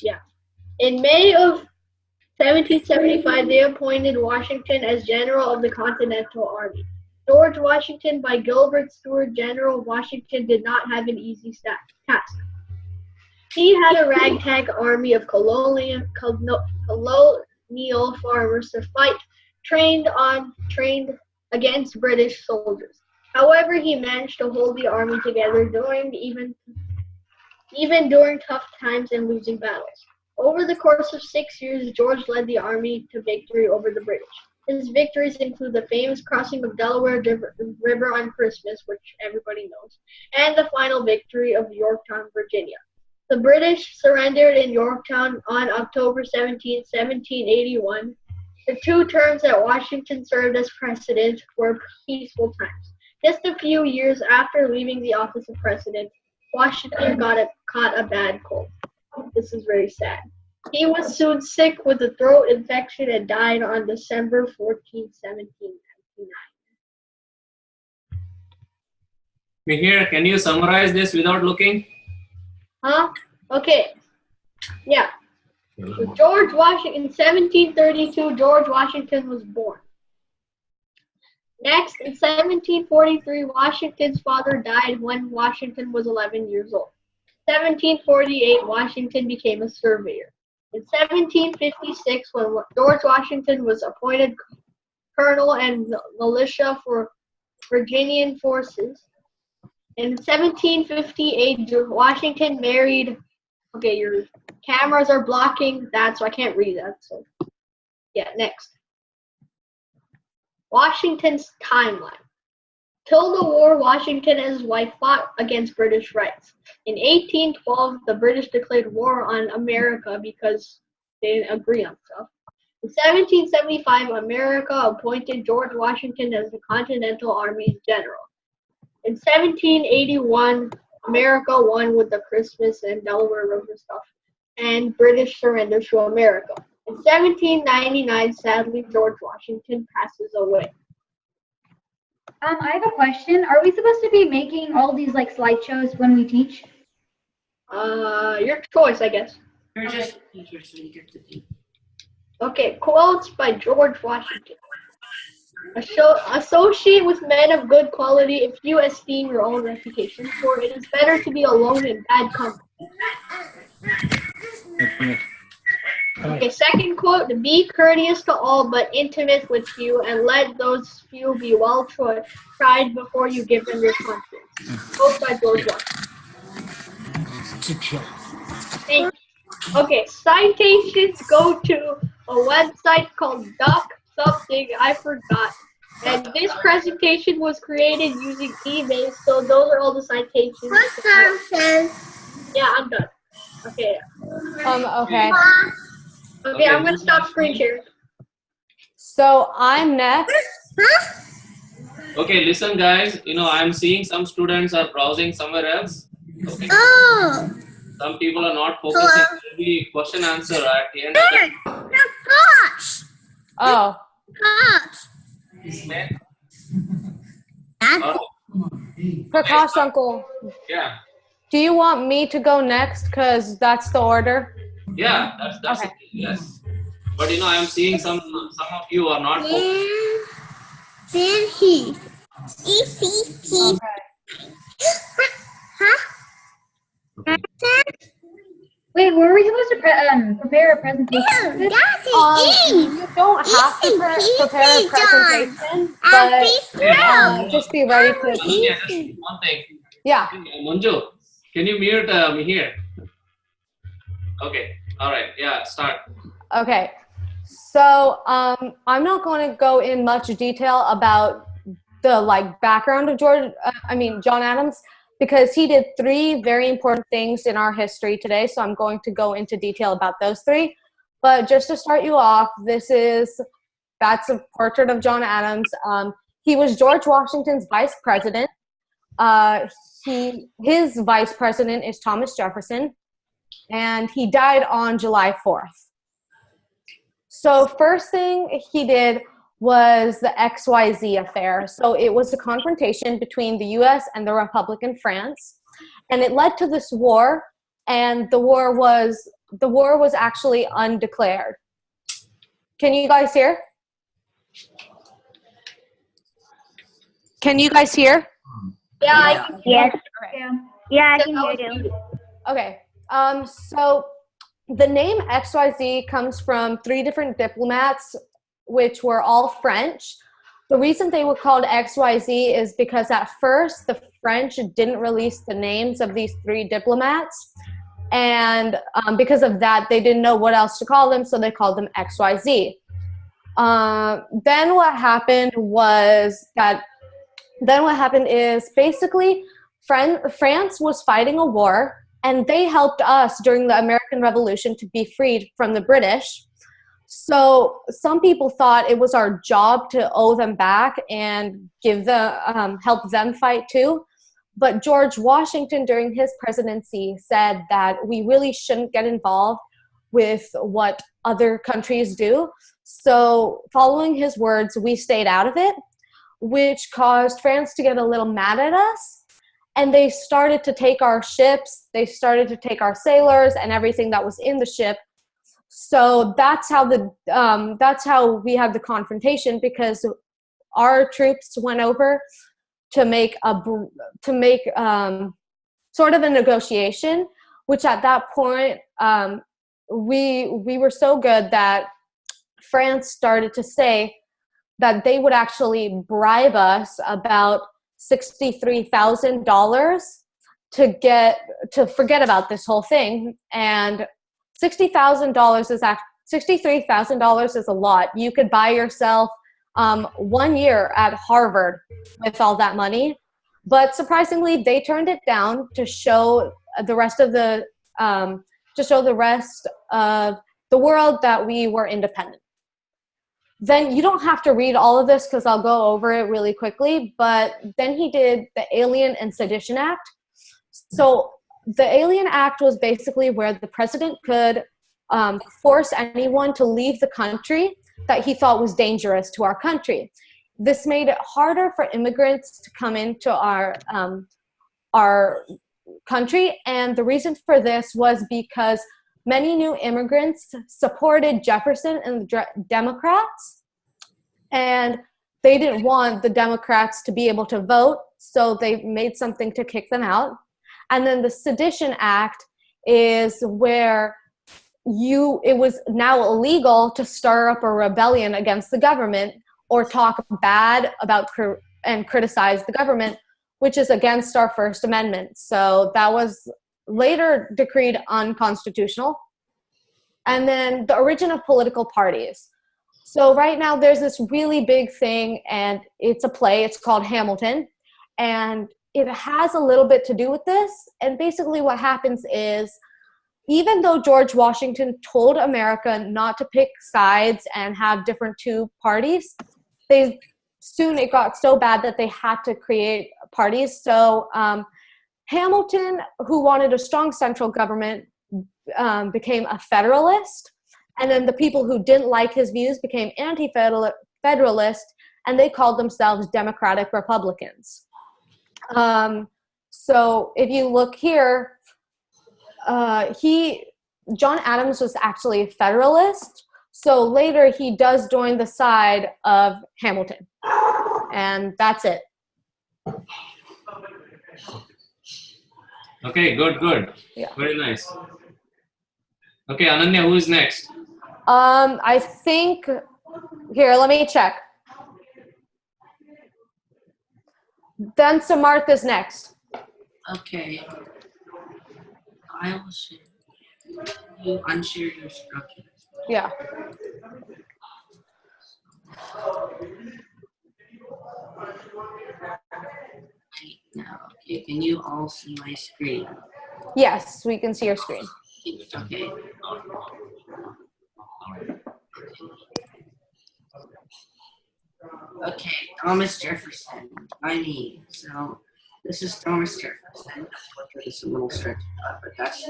Yeah. In May of 1775, they appointed Washington as General of the Continental Army. George Washington, by Gilbert Stuart, General Washington, did not have an easy task. He had a ragtag army of colonial farmers to fight, trained against British soldiers. However, he managed to hold the army together during even during tough times and losing battles. Over the course of 6 years, George led the army to victory over the British. His victories include the famous crossing of Delaware River on Christmas, which everybody knows, and the final victory of Yorktown, Virginia. The British surrendered in Yorktown on October 17, 1781. The 2 terms that Washington served as president were peaceful times. Just a few years after leaving the office of president, Washington caught a bad cold. This is very sad. He was soon sick with a throat infection and died on December 14, 1799. Mihir, can you summarize this without looking? Huh? Okay. Yeah. So George Washington, in 1732, George Washington was born. Next, in 1743, Washington's father died when Washington was 11 years old. 1748, Washington became a surveyor. In 1756, when George Washington was appointed colonel and militia for Virginian forces. In 1758, Washington married. Okay, your cameras are blocking that, so I can't read that. So, yeah, next. Washington's timeline. Till the war, Washington and his wife fought against British rights. In 1812, the British declared war on America because they didn't agree on stuff. In 1775, America appointed George Washington as the Continental Army's general. In 1781, America won with the Christmas and Delaware River stuff, and British surrender to America. In 1799, sadly, George Washington passes away. I have a question. Are we supposed to be making all these like slideshows when we teach? Your choice, I guess. You're just teachers, so you get to teach. Okay, quotes by George Washington. Associate with men of good quality if you esteem your own reputation, for it is better to be alone in bad company. Okay, second quote, be courteous to all but intimate with few, and let those few be well tried before you give them your confidence. Both by George Washington. Thank you. Okay, citations go to a website called Duck something, I forgot. And this presentation was created using eBay, so those are all the citations. Yeah, I'm done. Okay. Okay. Okay, I'm gonna stop screen sharing. So I'm next. Okay, listen guys, I'm seeing some students are browsing somewhere else. Okay. Oh. Some people are not focusing. Maybe question answer at the end of the Oh. Prakash uncle. Yeah. Do you want me to go next? Because that's the order. Yeah, that's Okay. yes. But I'm seeing some of you are not focusing. Then he. Okay. Huh? Wait, were we supposed to prepare a presentation? Ew, that's You don't have to prepare a presentation, but just be ready to. Yeah, just one thing. Yeah. Manju, can you mute me here? Okay. All right. Yeah. Start. Okay. So I'm not going to go in much detail about the background of John Adams, because he did 3 very important things in our history today. So I'm going to go into detail about those 3. But just to start you off, that's a portrait of John Adams. He was George Washington's vice president. His vice president is Thomas Jefferson, and he died on July 4th. So first thing he did was the XYZ affair. So it was a confrontation between the US and the Republic in France, and it led to this war, and the war was the war was actually undeclared. Can you guys hear? Can you guys hear? Yeah, I Yeah. can Yes. Yeah. Yeah, I Yeah, can that hear was you. muted. Okay. So the name XYZ comes from 3 different diplomats, which were all French. The reason they were called XYZ is because at first the French didn't release the names of these 3 diplomats. And because of that, they didn't know what else to call them, so they called them XYZ. Then what happened is basically France was fighting a war, and they helped us during the American Revolution to be freed from the British. So some people thought it was our job to owe them back and help them fight too. But George Washington, during his presidency, said that we really shouldn't get involved with what other countries do. So following his words, we stayed out of it, which caused France to get a little mad at us. And they started to take our ships, they started to take our sailors and everything that was in the ship. So that's how we had the confrontation, because our troops went over to make sort of a negotiation, which at that point we were so good that France started to say that they would actually bribe us about $63,000 to forget about this whole thing. And $63,000 is a lot. You could buy yourself 1 year at Harvard with all that money. But surprisingly, they turned it down to show the rest of the world that we were independent. Then you don't have to read all of this because I'll go over it really quickly, but then he did the Alien and Sedition Act. So the Alien Act was basically where the president could force anyone to leave the country that he thought was dangerous to our country. This made it harder for immigrants to come into our country, and the reason for this was because many new immigrants supported Jefferson and the Democrats, and they didn't want the Democrats to be able to vote, so they made something to kick them out. And then the Sedition Act is where it was now illegal to stir up a rebellion against the government or talk bad about and criticize the government, which is against our First Amendment. So that was later decreed unconstitutional. And then the origin of political parties. So right now there's this really big thing, and it's a play. It's called Hamilton, and it has a little bit to do with this. And basically what happens is, even though George Washington told America not to pick sides and have different 2 parties, soon it got so bad that they had to create parties. So Hamilton, who wanted a strong central government, became a Federalist, and then the people who didn't like his views became anti-Federalist, and they called themselves Democratic Republicans. So if you look here, John Adams was actually a Federalist, so later he does join the side of Hamilton, and that's it. Okay, good. Yeah. Very nice. Okay, Ananya, who is next? I think, here, let me check. Then Samartha's next. Okay. I will share. You unshare your structure. Yeah. Right now. Okay, can you all see my screen? Yes, we can see your screen. Okay. Okay, Thomas Jefferson. So this is Thomas Jefferson. This is a little stretched out, but that's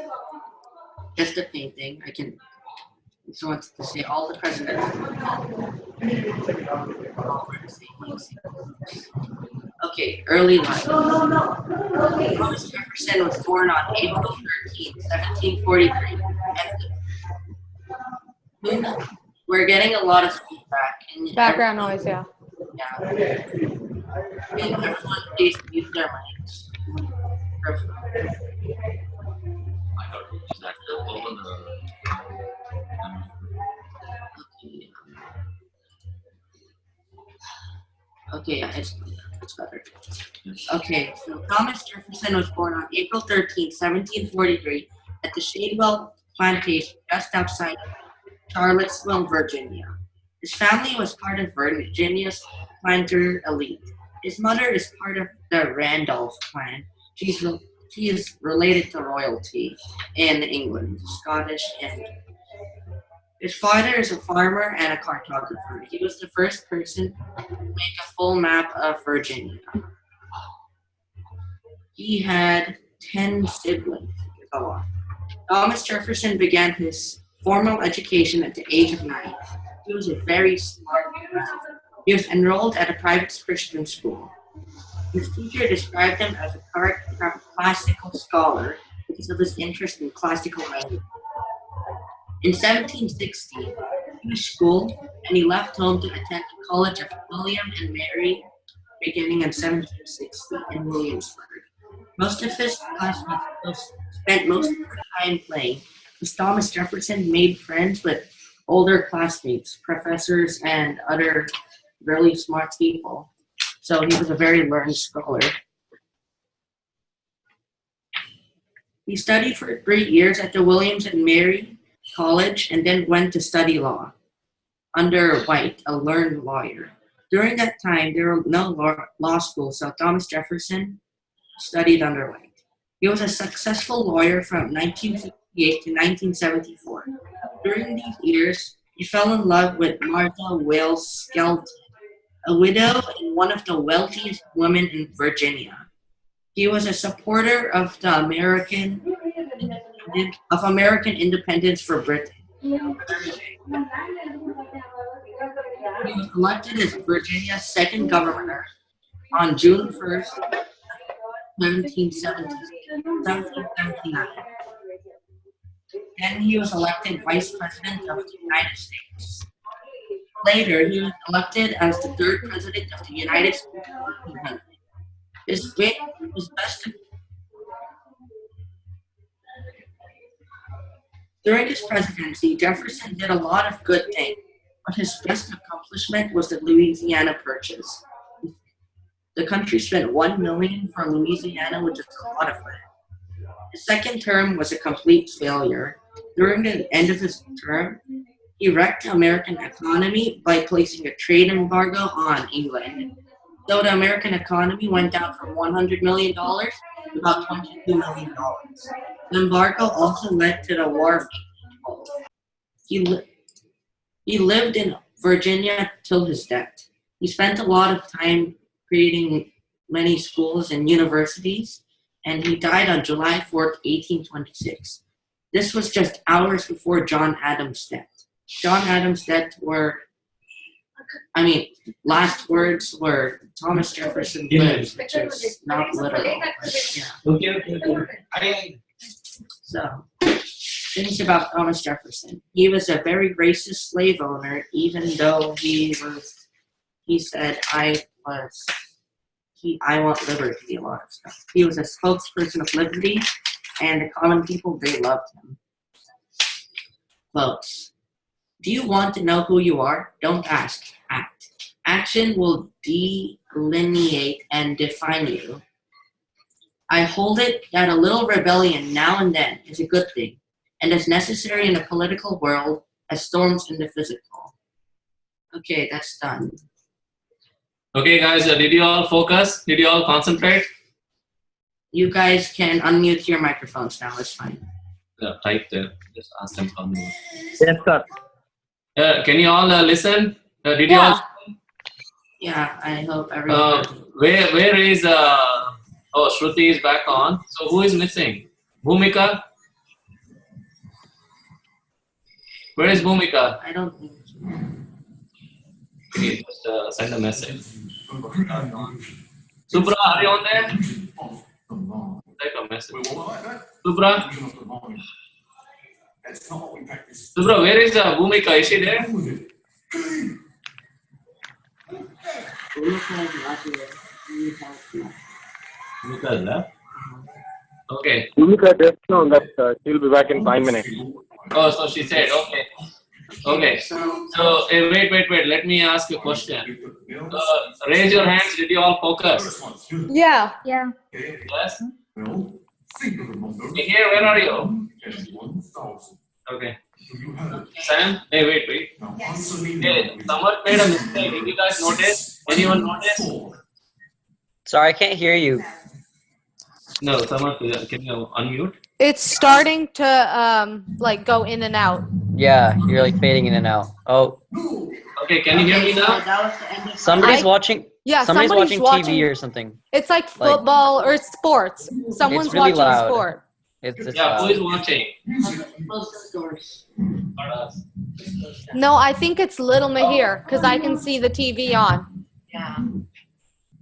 just a painting. I just want to say all the presidents. Okay, early life. Thomas Jefferson was born on April 13, 1743, and We're getting a lot of feedback. And Background noise, yeah. Yeah. And everyone please mute their mics. Perfect. I thought you just had to open Okay, yeah, it's better. Okay, so Thomas Jefferson was born on April 13th, 1743, at the Shadewell Plantation just outside of Charlottesville, Virginia. His family was part of Virginia's planter elite. His mother is part of the Randolph clan. She is related to royalty in England, Scottish, and his father is a farmer and a cartographer. He was the first person to make a full map of Virginia. He had 10 siblings. A lot. Thomas Jefferson began his formal education at the age of 9. He was a very smart man. He was enrolled at a private Christian school. His teacher described him as a classical scholar because of his interest in classical language. In 1760, he finished school and he left home to attend the College of William and Mary beginning in 1760 in Williamsburg. Most of his classmates spent most of their time playing. As Thomas Jefferson made friends with older classmates, professors, and other really smart people. So he was a very learned scholar. He studied for 3 years at the Williams and Mary College and then went to study law under White, a learned lawyer. During that time, there were no law schools, so Thomas Jefferson studied under White. He was a successful lawyer from 1968 to 1974. During these years, he fell in love with Martha Wales Skelton, a widow and one of the wealthiest women in Virginia. He was a supporter of the American independence for Britain. He was elected as Virginia's second governor on June 1st, 1779. Then he was elected Vice President of the United States. Later, he was elected as the third President of the United States. During his presidency, Jefferson did a lot of good things, but his best accomplishment was the Louisiana Purchase. The country spent $1 million for Louisiana, which is a lot of money. His second term was a complete failure. During the end of his term, he wrecked the American economy by placing a trade embargo on England. So the American economy went down from $100 million to about $22 million. The embargo also led to the War of 1812. He lived in Virginia till his death. He spent a lot of time creating many schools and universities, and he died on July 4th, 1826. This was just hours before John Adams' death. John Adams' death last words were Thomas Jefferson lives, which is not literal. But yeah. Okay. So, things about Thomas Jefferson. He was a very racist slave owner, even though he said, I want liberty, a lot of stuff. He was a spokesperson of liberty, and the common people, they loved him. Folks, do you want to know who you are? Don't ask, act. Action will delineate and define you. I hold it that a little rebellion now and then is a good thing, and as necessary in the political world as storms in the physical. Okay, that's done. Okay, guys, did you all focus? Did you all concentrate? You guys can unmute your microphones now, it's fine. Type there. Just ask them for me. Yes, sir. Can you all listen? Did you all? Yeah, I hope everyone. Where is Shruti is back on. So who is missing? Bhumika? Where is Bhumika? I don't think so. Okay, just send a message. Subra, are you on there? Type a message. Subra? Subra, where is Bhumika? Is she there? Bhumika is left. Okay. Bhumika just know that she'll be back in 5 minutes. Oh, so she said, okay. Okay. So, wait. Let me ask you a question. Raise your hands. Did you all focus? Yeah. Yeah. Yes? Here, where are you? Okay. Sam? Hey, wait. Hey, someone made a mistake. Did you guys notice? Anyone notice? Sorry, I can't hear you. No, someone, can you unmute? It's starting to like go in and out. Yeah, you're like fading in and out. Oh, Okay, can you hear me So now? that was the end of somebody's watching. Yeah, Somebody's somebody's watching watching. TV or something. It's like football or sports. Someone's really watching loud. sport. It's Yeah, who loud. is watching? close the doors. Not us. No, I think it's Little Mahir because I can see the TV on. Yeah.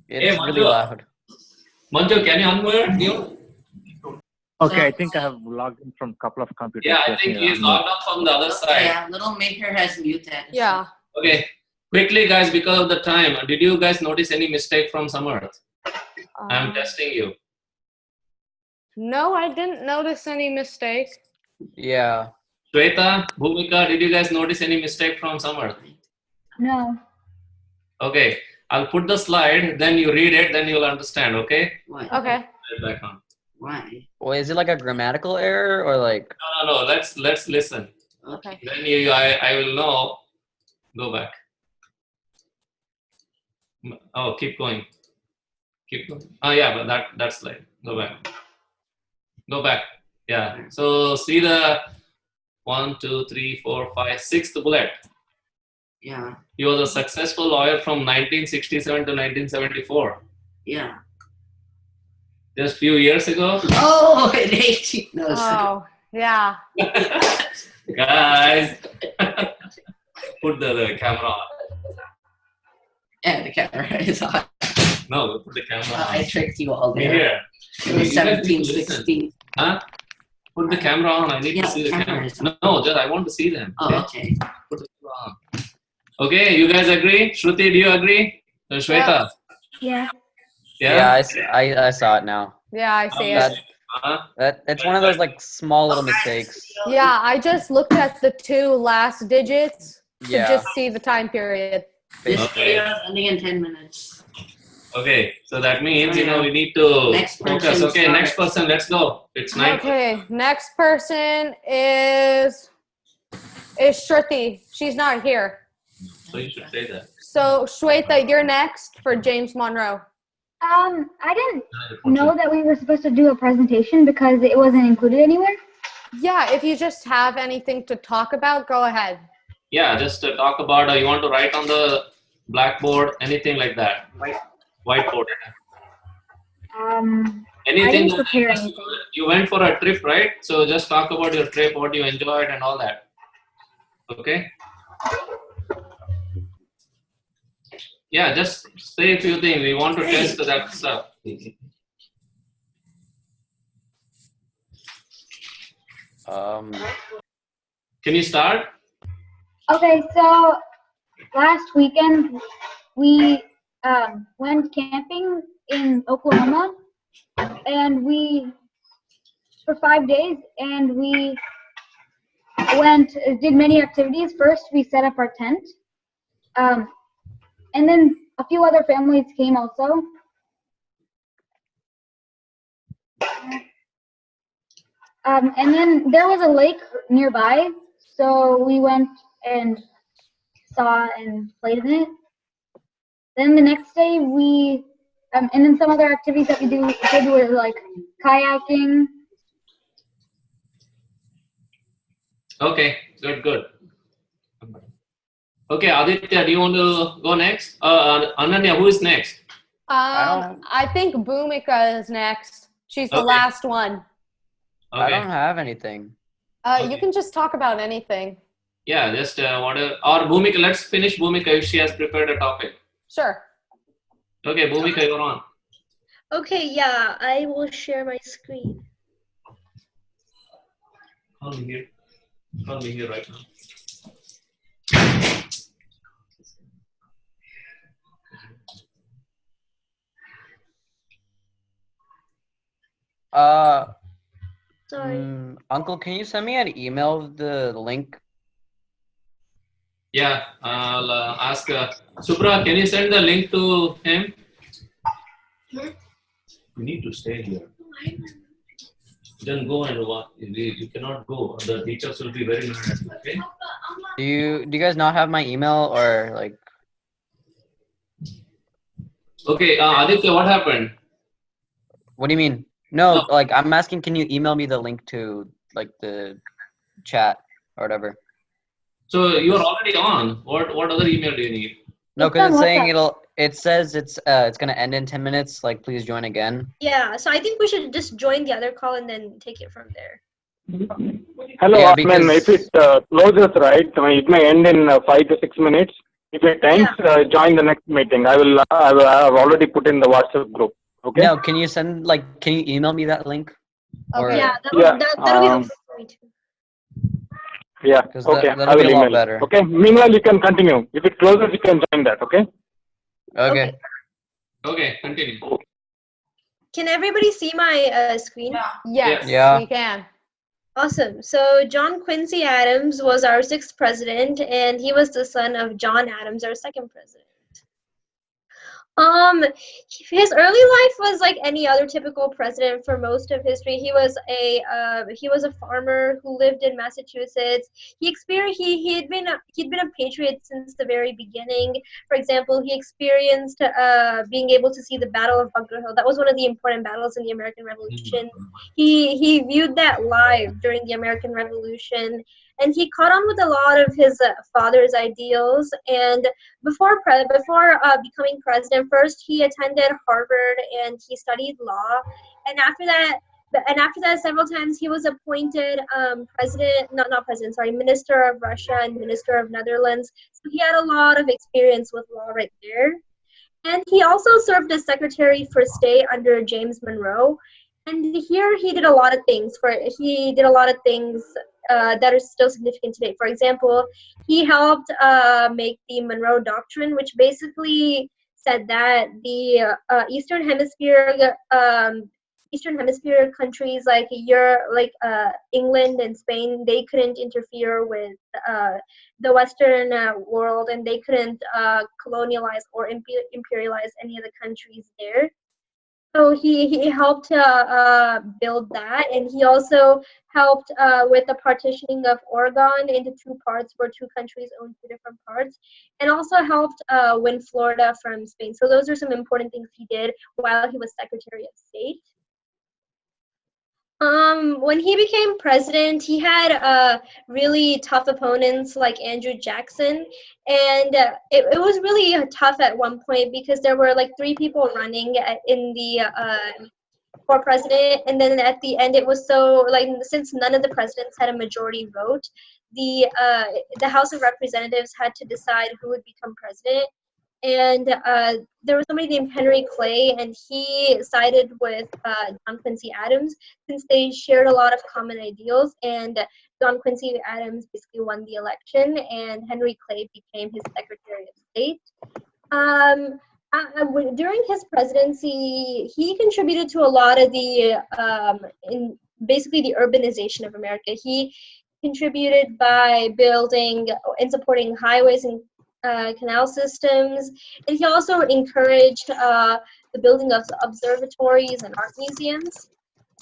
It's Hey, really Manju. loud. Manju, can you unmute you? Okay, I think I have logged in from a couple of computers. Yeah, I Let think me he's unmute. logged out from the other side. Yeah, little maker has muted. Yeah. Okay, quickly, guys, because of the time, did you guys notice any mistake from Samarth? I'm testing you. No, I didn't notice any mistake. Yeah. Shweta, Bhumika, did you guys notice any mistake from Samarth? No. Okay, I'll put the slide, then you read it, then you'll understand, okay? Why? Okay. Right back on. Why? Well, is it like a grammatical error or like? No, let's listen. Okay. Then I will know. Go back. Oh, keep going. Oh yeah, but that slide. Go back. Yeah. So see the 1, 2, 3, 4, 5, 6th bullet. Yeah. He was a successful lawyer from 1967 to 1974. Yeah. Just few years ago. Oh, in 18. No, Oh, yeah. Guys, put the camera on. yeah, the camera is on. No, put the camera on. I tricked you all Me there. here. It was You guys need to 1760. Huh? Put the camera on. I need Yeah, to see the camera camera. is on. No, just I want to see them. Oh, okay. Put the camera on. Okay, you guys agree? Shruti, do you agree? Shweta? Yeah. Yeah, I saw it now. Yeah, I see That- it. It's one of those like small little mistakes. Yeah, I just looked at the 2 last digits to Yeah. just see the time period. This Okay. video is ending in 10 minutes. Okay, so that means we need to Next focus. person Okay, starts. next person, let's go. It's 9. Okay, next person is Shruti. She's not here. So you should say that. So Shweta, you're next for James Monroe. I didn't know that we were supposed to do a presentation because it wasn't included anywhere. Yeah, if you just have anything to talk about, go ahead. Yeah, just talk about you want to write on the blackboard, anything like that. Whiteboard. Anything. didn't prepare anything. You went for a trip, right? So just talk about your trip, what you enjoyed, and all that. Okay. Yeah, just say a few things. We want to test that stuff. Can you start? Okay, so last weekend we went camping in Oklahoma, and for 5 days, and we did many activities. First, we set up our tent, and then a few other families came also. And then there was a lake nearby, so we went and saw and played in it. Then the next day and then some other activities that we did were like kayaking. Okay, good. Okay, Aditya, do you want to go next? Ananya, who is next? I think Bhumika is next. She's the Okay. last one. I Okay. don't have anything. You can just talk about anything. Yeah, just whatever. Or Bhumika, let's finish Bhumika if she has prepared a topic. Sure. Okay, Bhumika, you're on. Okay, yeah, I will share my screen. Oh, here. Call me here right now. Sorry. Uncle, can you send me an email with the link? Yeah, I'll ask Subra. Can you send the link to him? You need to stay here. Then go and watch. You cannot go. The teachers will be very mad at you. Okay. Do you guys not have my email or like? Okay, Aditya, what happened? What do you mean? No, like I'm asking, can you email me the link to like the chat or whatever? So you are already on. What other email do you need? No, It's because on it's saying WhatsApp. it says it's gonna end in 10 minutes. Like, please join again. Yeah, so I think we should just join the other call and then take it from there. Hello, Yeah, I mean, if it closes, right, it may end in 5 to 6 minutes. If it ends, join the next meeting. I have already put in the WhatsApp group. Okay. No, can you can you email me that link? Or, Yeah, Yeah. that'll be helpful for me too. Yeah. 'cause Okay. that'll I be will a lot email. better. Okay. Meanwhile, you can continue. If it closes, you can join that. Okay. Okay. Okay, continue. Can everybody see my screen? Yes, Yeah. we can. Awesome. So John Quincy Adams was our 6th president, and he was the son of John Adams, our 2nd president. His early life was like any other typical president for most of history. He was a farmer who lived in Massachusetts. He'd been a patriot since the very beginning. For example, he experienced being able to see the Battle of Bunker Hill. That was one of the important battles in the American Revolution. He viewed that live during the American Revolution, and he caught on with a lot of his father's ideals. And before becoming president, first he attended Harvard and he studied law, and after that, several times he was appointed minister of Russia and minister of Netherlands. So he had a lot of experience with law right there. And he also served as Secretary for State under James Monroe. And here he did a lot of things. That are still significant today. For example, he helped make the Monroe Doctrine, which basically said that the Eastern Hemisphere countries like England and Spain, they couldn't interfere with the Western world, and they couldn't colonialize or imperialize any of the countries there. So he helped build that, and he also helped with the partitioning of Oregon into 2 parts, where 2 countries owned 2 different parts, and also helped win Florida from Spain. So those are some important things he did while he was Secretary of State. When he became president, he had really tough opponents like Andrew Jackson, and it was really tough at one point because there were like 3 people running for president, and then at the end it was so like, since none of the presidents had a majority vote, the House of Representatives had to decide who would become president. And there was somebody named Henry Clay, and he sided with John Quincy Adams since they shared a lot of common ideals. And John Quincy Adams basically won the election, and Henry Clay became his Secretary of State. During his presidency, he contributed to a lot of in basically the urbanization of America. He contributed by building and supporting highways and canal systems, and he also encouraged the building of observatories and art museums.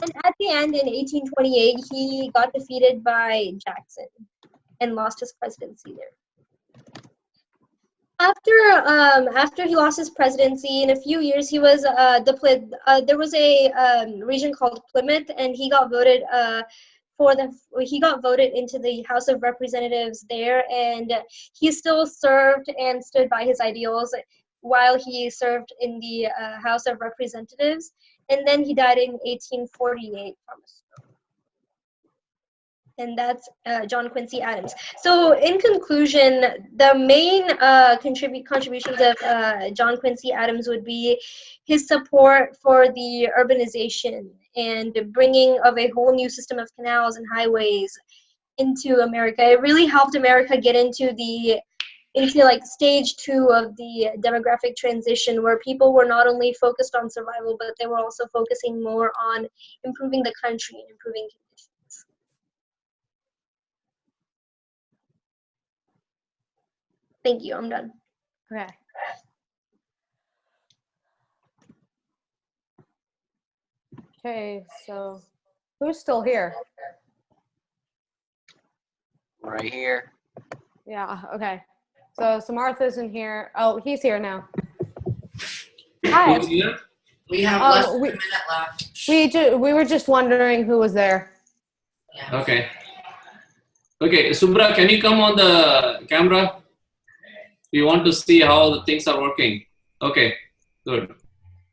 And at the end, in 1828, he got defeated by Jackson and lost his presidency there. After he lost his presidency, in a few years, he was there was a region called Plymouth, and he got voted into the House of Representatives there, and he still served and stood by his ideals while he served in the House of Representatives, and then he died in 1848 from a stroke. And that's John Quincy Adams. So in conclusion, the main contributions of John Quincy Adams would be his support for the urbanization and bringing of a whole new system of canals and highways. into America. It really helped America get into like stage 2 of the demographic transition, where people were not only focused on survival, but they were also focusing more on improving the country and improving conditions. Thank you. I'm done. Okay. Okay, so who's still here? Right here. Yeah, okay. So Samarth isn't here. Oh, he's here now. Hi. Who's here? We have Oh, less than we- a minute left. We were just wondering who was there. Yeah. Okay. Okay, Subra, can you come on the camera? We want to see how the things are working. Okay, good.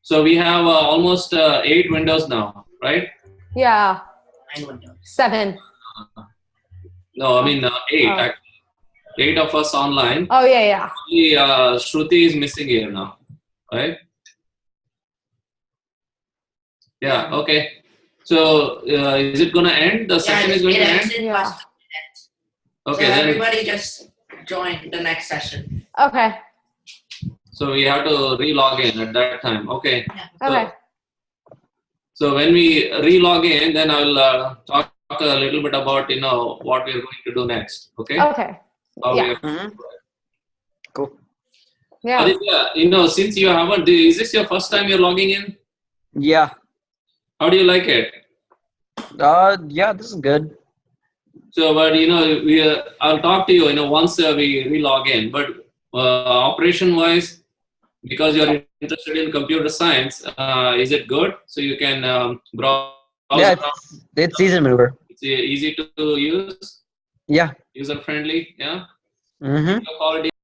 So we have almost 8 windows now, right? Yeah, 9 windows. 7. No, I mean 8. Oh. 8 of us online. Oh, yeah. Only Shruti is missing here now, right? Yeah, okay. So is it going to end? The session is going to end? Yeah. Okay, so then everybody just join the next session. Okay. so we have to re-log in at that time. Okay. Okay. So when we re-log in, then I will talk a little bit about what we are going to do next. Okay. Okay. How we Yeah. are- Cool. Yeah. Aditya, since you haven't, is this your first time you're logging in? Yeah. How do you like it? Yeah, this is good. So, but I'll talk to you, once we re-log in. But operation-wise, because you're interested in computer science, is it good? So you can browse Yeah, around. it's easy to maneuver. It's easy to use, Yeah. user-friendly. Yeah. Mm-hmm. Quality